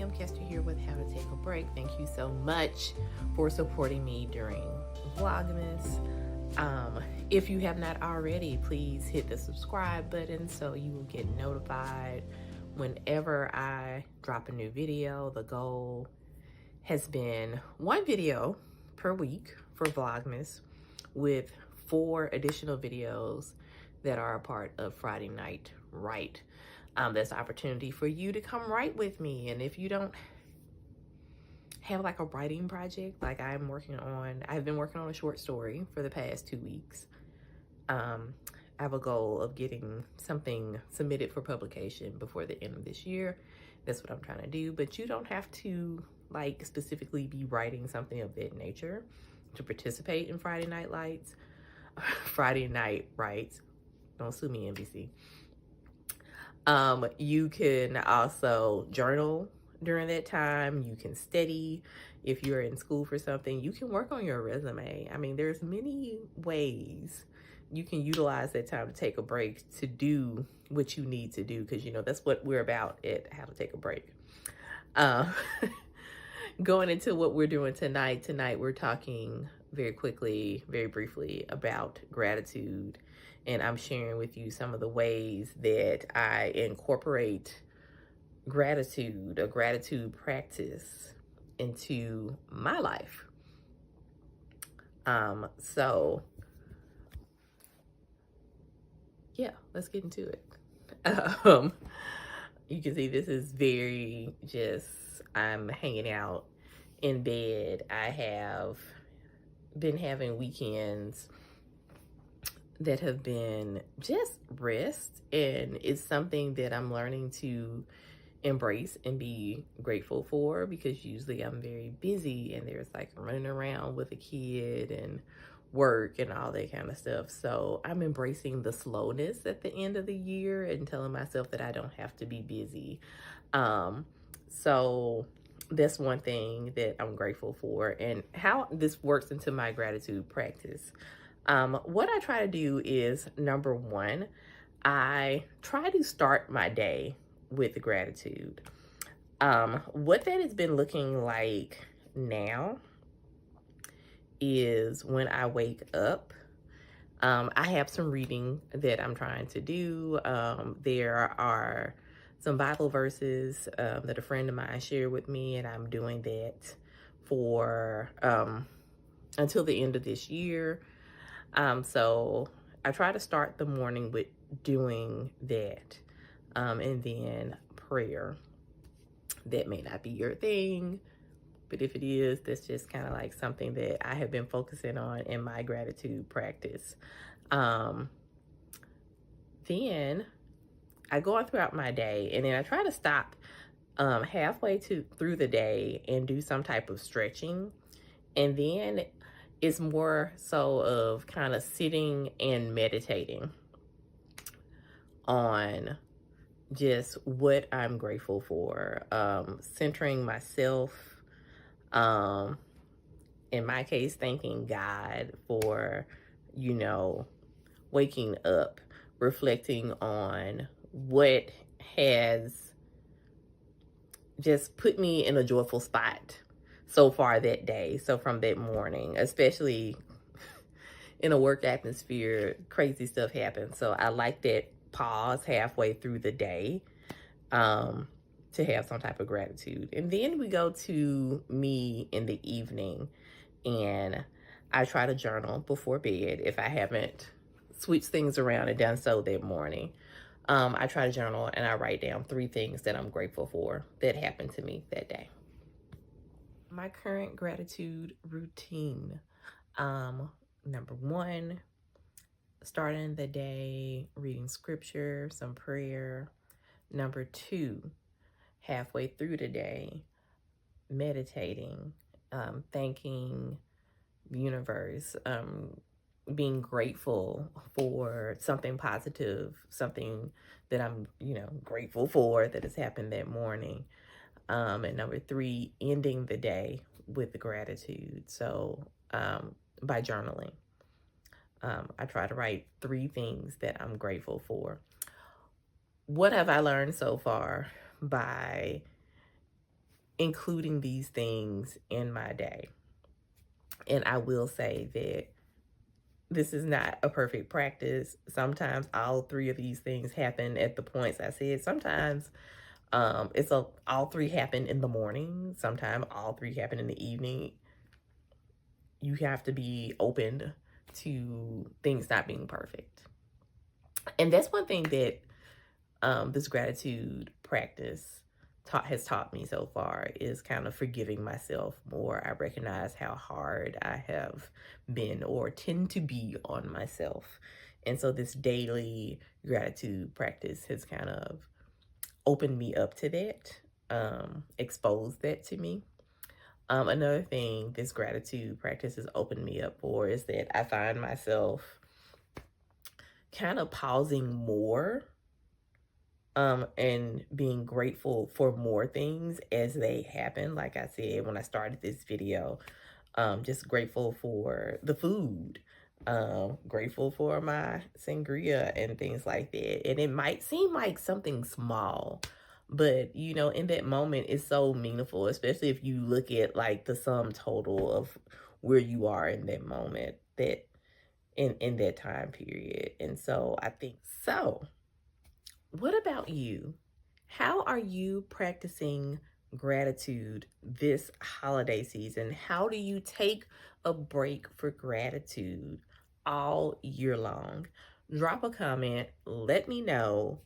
fam, Kester here with How to Take a Break. Thank you so much for supporting me during Vlogmas. If you have not already, please hit the subscribe button so you will get notified whenever I drop a new video. The goal has been one video per week for Vlogmas with 4 additional videos that are a part of Friday Night Write. That's an opportunity for you to come write with me. And if you don't have like a writing project, like I've been working on a short story for the past 2 weeks. I have a goal of getting something submitted for publication before the end of this year. That's what I'm trying to do. But you don't have to like specifically be writing something of that nature to participate in Friday Night Lights, Friday Night Writes. Don't sue me, NBC. You can also journal during that time. You can study if you're in school for something. You can work on your resume. I mean, there's many ways you can utilize that time to take a break to do what you need to do, because, you know, that's what we're about at How to Take a Break. Going into what we're doing tonight. Tonight, we're talking very quickly, very briefly about gratitude. And I'm sharing with you some of the ways that I incorporate gratitude, a gratitude practice, into my life. So yeah, let's get into it. You can see this is very just, I'm hanging out in bed. I have been having weekends that have been just rest, and it's something that I'm learning to embrace and be grateful for, because usually I'm very busy and there's like running around with a kid and work and all that kind of stuff. So I'm embracing the slowness at the end of the year and telling myself that I don't have to be busy. So that's one thing that I'm grateful for, and how this works into my gratitude practice. What I try to do is, number one, I try to start my day with gratitude. What that has been looking like now is when I wake up, I have some reading that I'm trying to do. There are some Bible verses that a friend of mine shared with me, and I'm doing that for until the end of this year. So I try to start the morning with doing that, and then prayer. That may not be your thing, but if it is, that's just kind of like something that I have been focusing on in my gratitude practice. Then I go on throughout my day, and then I try to stop halfway through the day and do some type of stretching. And then it's more so of kind of sitting and meditating on just what I'm grateful for, centering myself, in my case, thanking God for, you know, waking up, reflecting on what has just put me in a joyful spot so far that day. So from that morning, especially in a work atmosphere, crazy stuff happens. So I like that pause halfway through the day to have some type of gratitude. And then we go to me in the evening, and I try to journal before bed if I haven't switched things around and done so that morning. I try to journal, and I write down 3 things that I'm grateful for that happened to me that day. My current gratitude routine. Number 1, starting the day reading scripture, some prayer. Number 2, halfway through the day, meditating, thanking the universe, being grateful for something positive, something that I'm, grateful for that has happened that morning. And number 3, ending the day with gratitude. So by journaling, I try to write 3 things that I'm grateful for. What have I learned so far by including these things in my day. And I will say that this is not a perfect practice. Sometimes all three of these things happen at the points I said. Sometimes all three happen in the morning. Sometimes all three happen in the evening. You have to be open to things not being perfect. And that's one thing that this gratitude practice has taught me so far, is kind of forgiving myself more. I recognize how hard I have been or tend to be on myself. And so this daily gratitude practice has kind of opened me up to that, exposed that to me. Another thing this gratitude practice has opened me up for is that I find myself kind of pausing more, and being grateful for more things as they happen. Like I said, when I started this video, just grateful for the food, grateful for my sangria and things like that. And it might seem like something small, but you know, in that moment, it's so meaningful, especially if you look at like the sum total of where you are in that moment, that in that time period. And so I think so. What about you? How are you practicing gratitude this holiday season? How do you take a break for gratitude all year long? Drop a comment, let me know.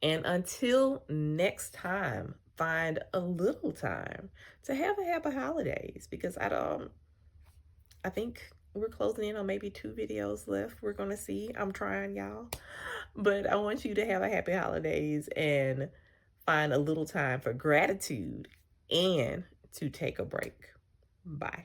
And until next time, find a little time to have a happy holidays, because I think we're closing in on maybe 2 videos left. We're going to see. I'm trying, y'all. But I want you to have a happy holidays and find a little time for gratitude and to take a break. Bye.